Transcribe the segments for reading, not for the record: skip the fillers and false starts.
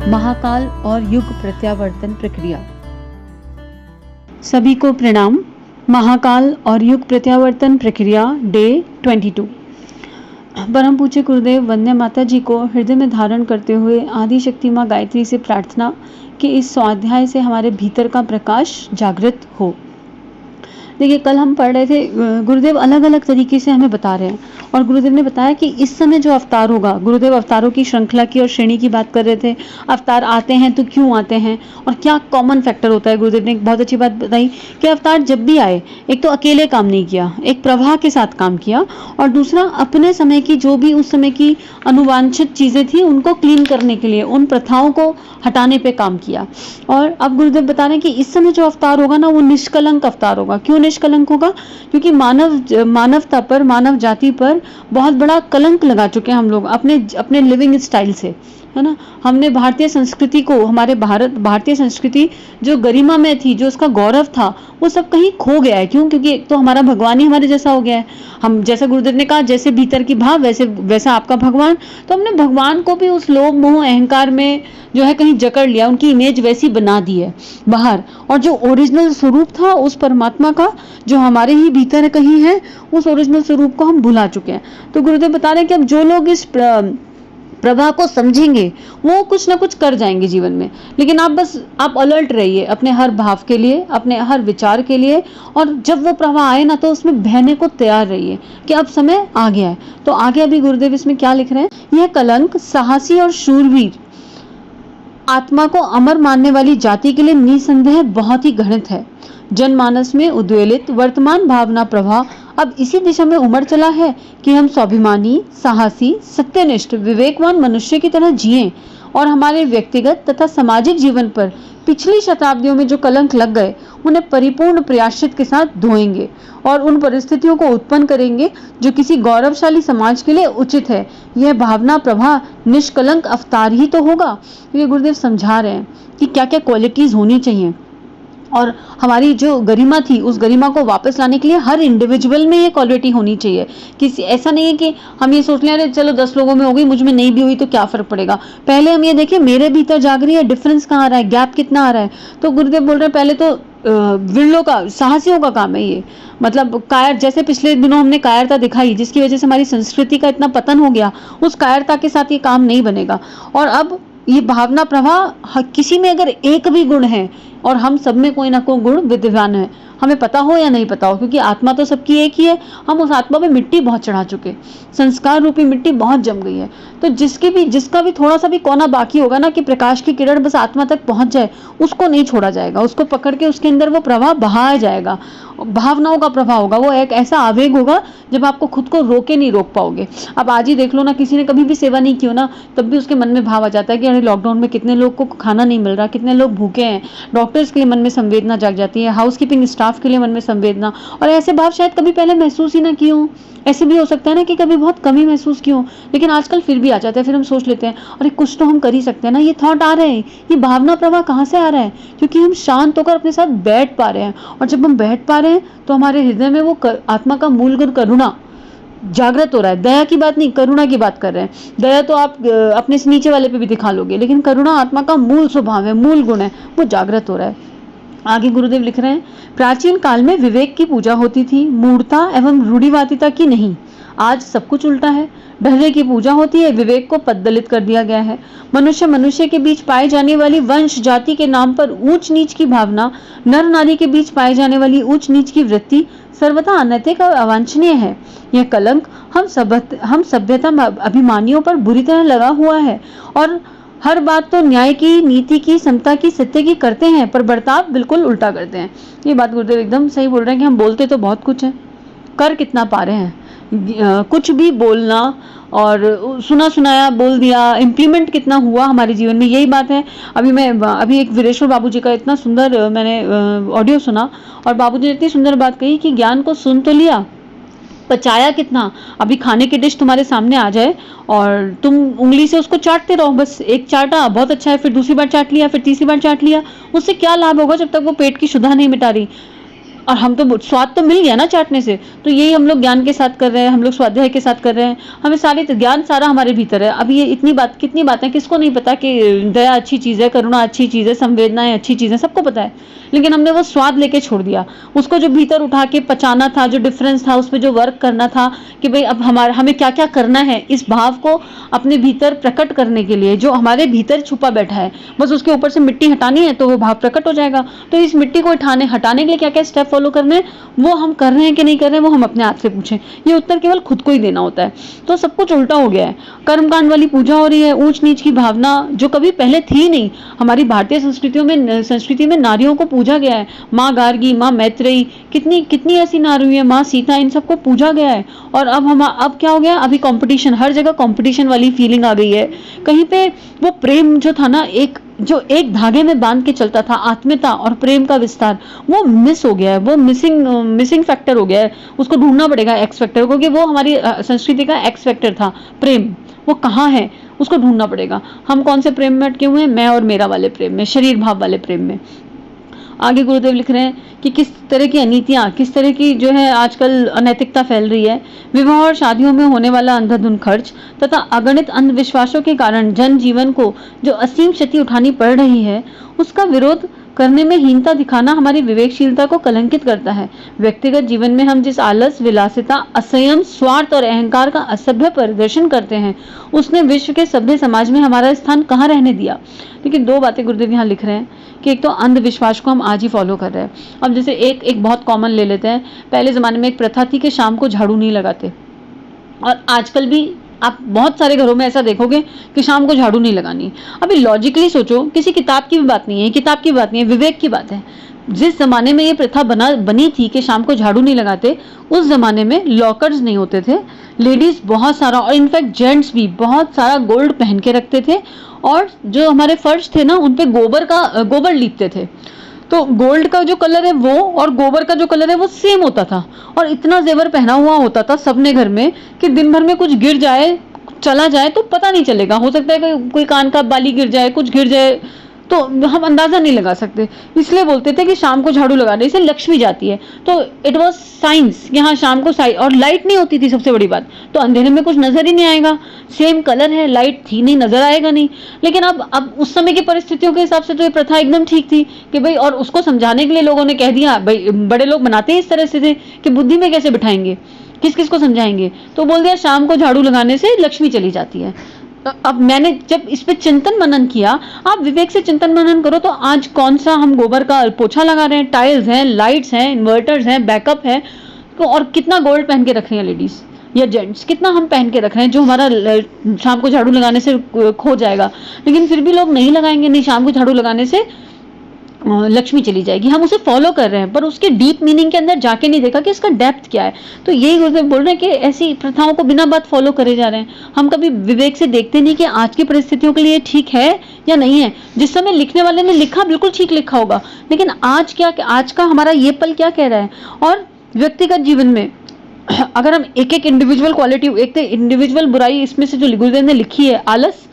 महाकाल और युग प्रत्यावर्तन प्रक्रिया। सभी को प्रणाम। महाकाल और युग प्रत्यावर्तन प्रक्रिया डे 22। परम पूज्य गुरुदेव वंदे माता जी को हृदय में धारण करते हुए आदि शक्ति माँ गायत्री से प्रार्थना कि इस स्वाध्याय से हमारे भीतर का प्रकाश जागृत हो। देखिए, कल हम पढ़ रहे थे, गुरुदेव अलग अलग तरीके से हमें बता रहे हैं और गुरुदेव ने बताया कि इस समय जो अवतार होगा, गुरुदेव अवतारों की श्रृंखला की और श्रेणी की बात कर रहे थे। अवतार आते हैं तो क्यों आते हैं और क्या कॉमन फैक्टर होता है। गुरुदेव ने एक बहुत अच्छी बात बताई कि अवतार जब भी आए, एक तो अकेले काम नहीं किया, एक प्रवाह के साथ काम किया, और दूसरा अपने समय की जो भी उस समय की अनुवांछित चीजें थी उनको क्लीन करने के लिए, उन प्रथाओं को हटाने पे काम किया। और अब गुरुदेव बता रहे हैं कि इस समय जो अवतार होगा ना, वो निष्कलंक अवतार होगा। क्यों निष्कलंक होगा? क्योंकि मानवता पर, मानव जाति पर बहुत बड़ा कलंक लगा चुके हैं हम लोग अपने लिविंग स्टाइल से, है ना। हमने भारतीय संस्कृति को, हमारे भारतीय संस्कृति जो गरिमा में थी, जो उसका गौरव था, वो सब कहीं खो गया है। क्यों? क्योंकि एक तो हमारा भगवान ही हमारे जैसा हो गया है। हम, जैसा गुरुदेव ने कहा, जैसे भीतर की भाव वैसा आपका भगवान। तो हमने भगवान को भी उस लोभ मोह अहंकार में जो है कहीं जकड़ लिया, उनकी इमेज वैसी बना दी है बाहर, और जो ओरिजिनल स्वरूप था उस परमात्मा का जो हमारे ही भीतर कहीं है, उस ओरिजिनल स्वरूप को हम भुला चुके हैं। तो गुरुदेव बता रहे हैं कि अब जो लोग इस प्रभा को समझेंगे वो कुछ ना कुछ कर जाएंगे जीवन में। लेकिन आप अलर्ट रहिए अपने हर भाव के लिए, अपने हर विचार के लिए, और जब वो प्रवाह आए ना तो उसमें बहने को तैयार रहिए कि अब समय आ गया है। तो आगे अभी गुरुदेव इसमें क्या लिख रहे हैं, यह कलंक साहसी और शूरवीर आत्मा को अमर मानने वाली जाति के लिए निसंदेह बहुत ही घृणित है। जनमानस में उद्वेलित वर्तमान भावना प्रवाह अब इसी दिशा में उमड़ चला है कि हम स्वाभिमानी, साहसी, सत्यनिष्ठ, विवेकवान मनुष्य की तरह जिएं और हमारे व्यक्तिगत तथा सामाजिक जीवन पर पिछली शताब्दियों में जो कलंक लग गए उन्हें परिपूर्ण प्रयाश्चित के साथ धोएंगे और उन परिस्थितियों को उत्पन्न करेंगे जो किसी गौरवशाली समाज के लिए उचित है। यह भावना प्रवाह निष्कलंक अवतार ही तो होगा। ये गुरुदेव समझा रहे हैं कि क्या क्या क्वालिटीज होनी चाहिए, और हमारी जो गरिमा थी उस गरिमा को वापस लाने के लिए हर इंडिविजुअल में ये क्वालिटी होनी चाहिए। किसी ऐसा नहीं है कि हम ये सोच लें अरे चलो 10 लोगों में हो गई, मुझ में नहीं भी हुई तो क्या फर्क पड़ेगा। पहले हम ये देखें मेरे भीतर जाग रही है, डिफरेंस कहाँ आ रहा है, गैप कितना आ रहा है। तो गुरुदेव बोल रहे हैं पहले तो विरलों का, साहसियों का काम है ये। मतलब कायर, जैसे पिछले दिनों हमने कायरता दिखाई जिसकी वजह से हमारी संस्कृति का इतना पतन हो गया, उस कायरता के साथ ये काम नहीं बनेगा। और अब ये भावना प्रवाह, किसी में अगर एक भी गुण है, और हम सब में कोई ना कोई गुण विद्यमान है, हमें पता हो या नहीं पता हो, क्योंकि आत्मा तो सबकी एक ही है। हम उस आत्मा पे मिट्टी बहुत चढ़ा चुके, संस्कार रूपी मिट्टी बहुत जम गई है। तो जिसका भी थोड़ा सा भी कोना बाकी होगा ना कि प्रकाश की किरण बस आत्मा तक पहुंच जाए, उसको नहीं छोड़ा जाएगा। उसको पकड़ के उसके अंदर वो प्रवाह बहाया जाएगा, भावनाओं का प्रवाह होगा। वो एक ऐसा आवेग होगा जब आपको खुद को रोके नहीं रोक पाओगे। अब आज ही देख लो ना, किसी ने कभी भी सेवा नहीं की हो ना, तब भी उसके मन में भाव आ जाता है कि अरे लॉकडाउन में कितने लोग को खाना नहीं मिल रहा, कितने लोग भूखे हैं। डॉक्टर्स के लिए मन में संवेदना जाग जाती है, हाउसकीपिंग स्टाफ के लिए मन में संवेदना, और ऐसे भाव शायद कभी पहले महसूस ही ना किए हों। ऐसे भी हो सकता है ना कि कभी बहुत कमी महसूस की हो, लेकिन आजकल फिर भी आ जाता है। फिर हम सोच लेते हैं अरे कुछ तो हम कर ही सकते हैं ना। ये थॉट आ रहे हैं, ये भावना प्रवाह कहाँ से आ रहा है? क्योंकि हम शांत होकर अपने साथ बैठ पा रहे हैं, और जब हम बैठ पा रहे हैं तो हमारे हृदय में वो आत्मा का मूल गुण करुणा जागृत हो रहा है। दया की बात नहीं, करुणा की बात कर रहे हैं। दया तो आप अपने से नीचे वाले पे भी दिखा लोगे, लेकिन करुणा आत्मा का मूल स्वभाव है, मूल गुण है, वो जागृत हो रहा है। आगे गुरुदेव लिख रहे हैं, प्राचीन काल में विवेक की पूजा होती थी, मूढ़ता एवं रूढ़िवादिता की नहीं। आज सब कुछ उल्टा है, ढर्रे की पूजा होती है, विवेक को पददलित कर दिया गया है। मनुष्य के बीच पाए जाने वाली वंश जाति के नाम पर ऊंच नीच की भावना, नर नारी के बीच पाए जाने वाली ऊंच नीच की वृत्ति सर्वथा अनैतिक और अवांछनीय है। यह कलंक हम सभ्यता अभिमानियों पर बुरी तरह लगा हुआ है, और हर बात तो न्याय की, नीति की, समता की, सत्य की करते हैं, पर बर्ताव बिल्कुल उल्टा करते हैं। ये बात गुरुदेव एकदम सही बोल रहे हैं कि हम बोलते तो बहुत कुछ है, कर कितना पा रहे हैं। कुछ भी बोलना और सुना सुनाया बोल दिया, इम्प्लीमेंट कितना हुआ हमारे जीवन में, यही बात है। अभी एक वीरेश्वर बाबू जी का इतना सुंदर मैंने ऑडियो सुना, और बाबू जी ने इतनी सुंदर बात कही कि ज्ञान को सुन तो लिया, पचाया कितना। अभी खाने की डिश तुम्हारे सामने आ जाए और तुम उंगली से उसको चाटते रहो, बस एक चाटा बहुत अच्छा है, फिर दूसरी बार चाट लिया, फिर तीसरी बार चाट लिया, उससे क्या लाभ होगा जब तक वो पेट की क्षुधा नहीं मिटा रही। और हम तो स्वाद तो मिल गया ना चाटने से, तो यही हम लोग ज्ञान के साथ कर रहे हैं, हम लोग स्वाध्याय के साथ कर रहे हैं, हमें सारे ज्ञान सारा हमारे भीतर है। अब ये कितनी बातें किसको नहीं पता कि दया अच्छी चीज़ है, करुणा अच्छी चीज़ है, संवेदनाएं अच्छी चीज़ है, सबको पता है, लेकिन हमने वो स्वाद लेके छोड़ दिया। उसको जो भीतर उठा के पचाना था, जो डिफरेंस था, उसमें जो वर्क करना था कि भाई अब हमें क्या क्या करना है, इस भाव को अपने भीतर प्रकट करने के लिए जो हमारे भीतर छुपा बैठा है, बस उसके ऊपर से मिट्टी हटानी है तो वो भाव प्रकट हो जाएगा। तो इस मिट्टी को हटाने के लिए क्या क्या स्टेप फॉलो करने हैं, वो हम कर रहे हैं कि नहीं कर रहे हैं, वो हम अपने आप से पूछें। ये उत्तर केवल खुद को ही देना होता है। तो सब कुछ उल्टा हो गया है, कर्मकांड वाली पूजा हो रही है, ऊंच नीच की भावना जो कभी पहले थी नहीं। हमारी भारतीय संस्कृति में नारियों को पूजा गया है, माँ गार्गी, माँ मैत्रेयी, कितनी ऐसी नारी है, माँ सीता, इन सबको पूजा गया है। और अब क्या हो गया, अभी कंपटीशन, हर जगह कंपटीशन वाली फीलिंग आ गई है। कहीं पे वो प्रेम जो था ना, एक धागे में बांध के चलता था, आत्मीयता और प्रेम का विस्तार, वो मिस हो गया है, वो मिसिंग फैक्टर हो गया है। उसको ढूंढना पड़ेगा एक्स फैक्टर, क्योंकि वो हमारी संस्कृति का एक्स फैक्टर था, प्रेम। वो कहाँ है, उसको ढूंढना पड़ेगा। हम कौन से प्रेम में अटके हुए हैं, मैं और मेरा वाले प्रेम में, शरीर भाव वाले प्रेम में। आगे गुरुदेव लिख रहे हैं कि किस तरह की अनीतियां, किस तरह की जो है आजकल अनैतिकता फैल रही है। विवाह और शादियों में होने वाला अंधाधुंध खर्च तथा अगणित अंधविश्वासों के कारण जन जीवन को जो असीम क्षति उठानी पड़ रही है, उसका विरोध करने में हीनता दिखाना हमारी विवेकशीलता को कलंकित करता है। व्यक्तिगत जीवन में हम जिस आलस, विलासिता, असंयम, स्वार्थ और अहंकार का असभ्य प्रदर्शन करते हैं, उसने विश्व के सभ्य समाज में हमारा स्थान कहाँ रहने दिया। लेकिन दो बातें गुरुदेव यहाँ लिख रहे हैं कि एक तो अंधविश्वास को हम आज ही फॉलो कर रहे हैं। अब जैसे एक बहुत कॉमन ले लेते हैं, पहले जमाने में एक प्रथा थी कि शाम को झाड़ू नहीं लगाते, और आजकल भी आप बहुत सारे घरों में ऐसा देखोगे कि शाम को झाड़ू नहीं लगानी। अभी लॉजिकली सोचो, किसी किताब की भी बात नहीं है, किताब की बात नहीं है, विवेक की बात है। जिस जमाने में ये प्रथा बनी थी कि शाम को झाड़ू नहीं लगाते, उस जमाने में लॉकर्स नहीं होते थे, लेडीज बहुत सारा, और इनफैक्ट जेंट्स भी बहुत सारा गोल्ड पहन के रखते थे, और जो हमारे फर्श थे ना, उनपे गोबर लीपते थे। तो गोल्ड का जो कलर है वो और गोबर का जो कलर है वो सेम होता था, और इतना जेवर पहना हुआ होता था सबने घर में कि दिन भर में कुछ गिर जाए, चला जाए तो पता नहीं चलेगा। हो सकता है कि कोई कान का बाली गिर जाए, कुछ गिर जाए, तो हम अंदाजा नहीं लगा सकते। इसलिए बोलते थे कि शाम को झाड़ू लगाने से लक्ष्मी जाती है। तो इट वाज साइंस कि हाँ शाम को और लाइट नहीं होती थी, सबसे बड़ी बात, तो अंधेरे में कुछ नजर ही नहीं आएगा। सेम कलर है, लाइट थी नहीं, नजर आएगा नहीं। लेकिन अब उस समय की परिस्थितियों के हिसाब से तो ये प्रथा एकदम ठीक थी कि भाई, और उसको समझाने के लिए लोगों ने कह दिया, भाई बड़े लोग बनाते हैं इस तरह से थे कि बुद्धि में कैसे बिठाएंगे, किस किस को समझाएंगे, तो बोल दिया शाम को झाड़ू लगाने से लक्ष्मी चली जाती है। अब मैंने जब इस पे चिंतन मनन किया, आप विवेक से चिंतन मनन करो, तो आज कौन सा हम गोबर का पोछा लगा रहे हैं, टाइल्स हैं, लाइट्स हैं, इन्वर्टर्स हैं, बैकअप है, तो और कितना गोल्ड पहन के रख रहे हैं लेडीज या जेंट्स, कितना हम पहन के रख रहे हैं जो हमारा शाम को झाड़ू लगाने से खो जाएगा। लेकिन फिर भी लोग नहीं लगाएंगे, नहीं शाम को झाड़ू लगाने से लक्ष्मी चली जाएगी। हम उसे फॉलो कर रहे हैं, पर उसके डीप मीनिंग के अंदर जाके नहीं देखा कि इसका डेप्थ क्या है। तो यही गुरुदेव बोल रहे हैं कि ऐसी प्रथाओं को बिना बात फॉलो करे जा रहे हैं। हम कभी विवेक से देखते नहीं कि आज की परिस्थितियों के लिए ठीक है या नहीं है। जिस समय लिखने वाले ने लिखा बिल्कुल ठीक लिखा होगा, लेकिन आज का हमारा ये पल क्या कह रहा है। और व्यक्तिगत जीवन में अगर हम एक इंडिविजुअल क्वालिटी, एक तो इंडिविजुअल बुराई इसमें से जो गुरुदेव ने लिखी है, आलस,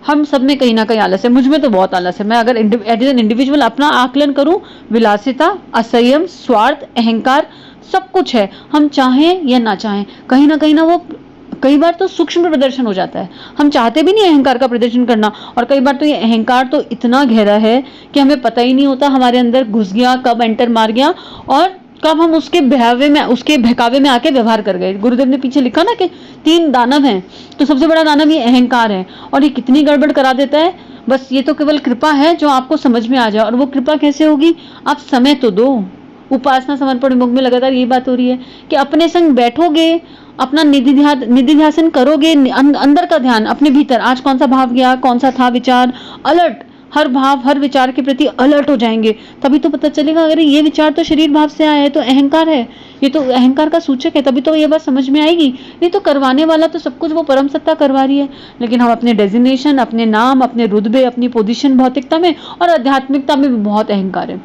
हम सब में कहीं ना कहीं आलस है। मुझ में तो बहुत आलस है। मैं अगर एज एन इंडिविजुअल अपना आकलन करूं, विलासिता, असंयम, स्वार्थ, अहंकार, सब कुछ है। हम चाहें या ना चाहें, कहीं ना वो कई बार तो सूक्ष्म प्रदर्शन हो जाता है। हम चाहते भी नहीं अहंकार का प्रदर्शन करना, और कई बार तो ये अहंकार तो इतना गहरा है कि हमें पता ही नहीं होता हमारे अंदर घुस गया, कब एंटर मार गया, और कब हम उसके बहकावे में आके व्यवहार कर गए। गुरुदेव ने पीछे लिखा ना कि 3 दानव हैं, तो सबसे बड़ा दानव ये अहंकार है, और ये कितनी गड़बड़ करा देता है। बस ये तो केवल कृपा है जो आपको समझ में आ जाए, और वो कृपा कैसे होगी, आप समय तो दो। उपासना समर्पण मुख में लगातार ये बात हो रही है कि अपने संग बैठोगे, अपना निधि ध्यासन करोगे, अंदर का ध्यान अपने भीतर, आज कौन सा भाव गया, कौन सा था विचार, अलर्ट, हर भाव हर विचार के प्रति अलर्ट हो जाएंगे, तभी तो पता चलेगा अगर ये विचार तो शरीर भाव से आया है तो अहंकार है, ये तो अहंकार का सूचक है, तभी तो ये बात समझ में आएगी। नहीं तो करवाने वाला तो सब कुछ वो परम सत्ता करवा रही है, लेकिन हम अपने डेजिग्नेशन, अपने नाम, अपने रुतबे, अपनी पोजीशन भौतिकता में और आध्यात्मिकता में भी बहुत अहंकार है।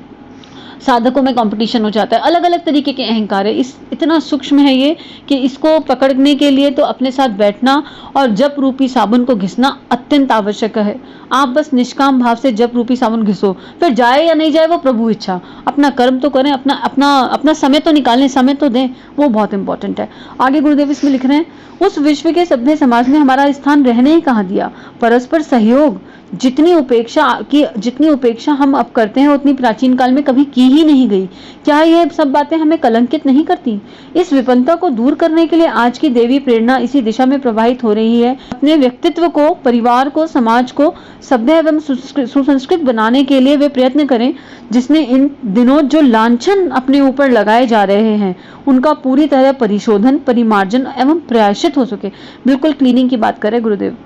साधकों में कंपटीशन हो जाता है, अलग अलग तरीके के अहंकार है। इस इतना सूक्ष्म है ये कि इसको पकड़ने के लिए तो अपने साथ बैठना और जप रूपी साबुन को घिसना अत्यंत आवश्यक है। आप बस निष्काम भाव से जप रूपी साबुन घिसो, फिर जाए या नहीं जाए वो प्रभु इच्छा। अपना कर्म तो करें, अपना अपना अपना समय तो निकालें, समय तो दें, वो बहुत इंपॉर्टेंट है। आगे गुरुदेव इसमें लिख रहे हैं, उस विश्व के सभ्य समाज ने हमारा स्थान रहने ही कहाँ दिया। परस्पर सहयोग, जितनी उपेक्षा हम अब करते हैं उतनी प्राचीन काल में कभी की ही नहीं गई। क्या ये सब बातें हमें कलंकित नहीं करती? इस विपन्नता को दूर करने के लिए आज की देवी प्रेरणा इसी दिशा में प्रवाहित हो रही है। अपने व्यक्तित्व को, परिवार को, समाज को सभ्य एवं सुसंस्कृत बनाने के लिए वे प्रयत्न करें, जिसने इन दिनों जो लांछन अपने ऊपर लगाए जा रहे हैं उनका पूरी तरह परिशोधन, परिमार्जन एवं प्रायश्चित हो सके। बिल्कुल क्लीनिंग की बात करें गुरुदेव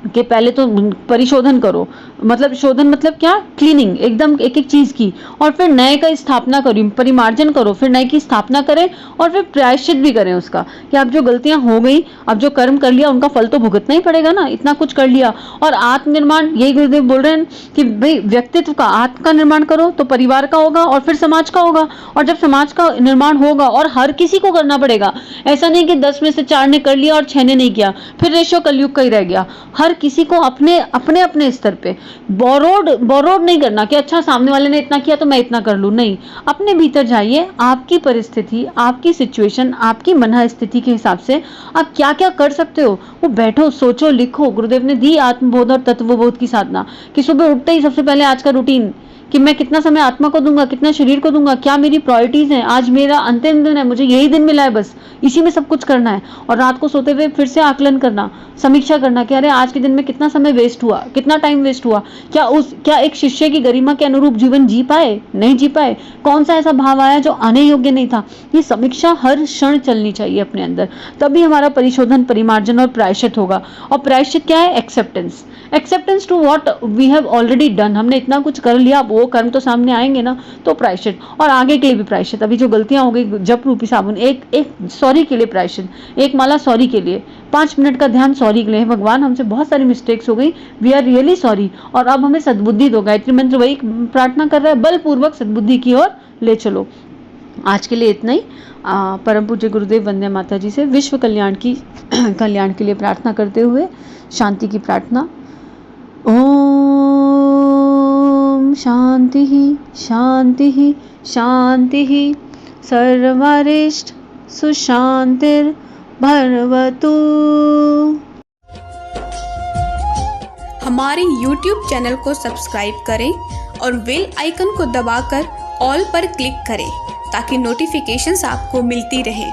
कि पहले तो परिशोधन करो, मतलब शोधन मतलब क्या, क्लीनिंग एकदम एक एक चीज की, और फिर नए का स्थापना करो, परिमार्जन करो, फिर नए की स्थापना करें और फिर प्रायश्चित भी करें उसका, कि अब जो गलतियां हो गई, अब जो कर्म कर लिया उनका फल तो भुगतना ही पड़ेगा ना, इतना कुछ कर लिया। और आत्मनिर्माण, यही गुरुदेव बोल रहे हैं कि भाई व्यक्तित्व का, आत्म का निर्माण करो तो परिवार का होगा और फिर समाज का होगा, और जब समाज का निर्माण होगा और हर किसी को करना पड़ेगा, ऐसा नहीं कि 10 में से 4 ने कर लिया और 6 ने नहीं किया, फिर रेशो कलयुग का ही रह गया। हर किसी को अपने अपने स्तर पे बोरोड नहीं करना कि अच्छा सामने वाले ने इतना किया तो मैं इतना कर लूं, नहीं, अपने भीतर जाइए, आपकी परिस्थिति, आपकी सिचुएशन, आपकी मन स्थिति के हिसाब से आप क्या क्या कर सकते हो वो बैठो, सोचो, लिखो। गुरुदेव ने दी आत्मबोध और तत्वबोध की साधना कि सुबह उठते ही सबसे पहले आज का रूटीन कि मैं कितना समय आत्मा को दूंगा, कितना शरीर को दूंगा, क्या मेरी प्रायोरिटीज हैं, आज मेरा अंतिम दिन है, मुझे यही दिन मिला है, बस इसी में सब कुछ करना है। और रात को सोते हुए फिर से आकलन करना, समीक्षा करना कि अरे आज के दिन में कितना समय वेस्ट हुआ, कितना टाइम वेस्ट हुआ, क्या एक शिष्य की गरिमा के अनुरूप जीवन जी पाए, नहीं जी पाए, कौन सा ऐसा भाव आया जो आने योग्य नहीं था। ये समीक्षा हर क्षण चलनी चाहिए अपने अंदर, तभी हमारा परिशोधन, परिमार्जन और प्रायश्चित होगा। और प्रायश्चित क्या है? Acceptance to what we have already done. हमने इतना कुछ कर लिया, वो कर्म तो सामने आएंगे ना, तो प्रायश्चित, और आगे के लिए भी प्रायश्चित। अभी जो गलतियां हो गई, जप रूपी साबुन, एक सॉरी के लिए प्रायश्चित, एक माला सॉरी के लिए, 5 मिनट का ध्यान सॉरी के लिए, भगवान हमसे बहुत सारी मिस्टेक्स हो गई, वी आर रियली सॉरी, और अब हमें सद्बुद्धि दो। गायत्री मंत्र वही प्रार्थना कर रहा है, बलपूर्वक सद्बुद्धि की ओर ले चलो। आज के लिए इतना ही। परम पूज्य गुरुदेव वंदे माता जी से विश्व कल्याण के लिए प्रार्थना करते हुए शांति की प्रार्थना। ओम शांति शांति शांति, सर्वरिष्ट सुशांतिर भरवतु। हमारे YouTube चैनल को सब्सक्राइब करें और बेल आइकन को दबाकर ऑल पर क्लिक करें ताकि नोटिफिकेशंस आपको मिलती रहें।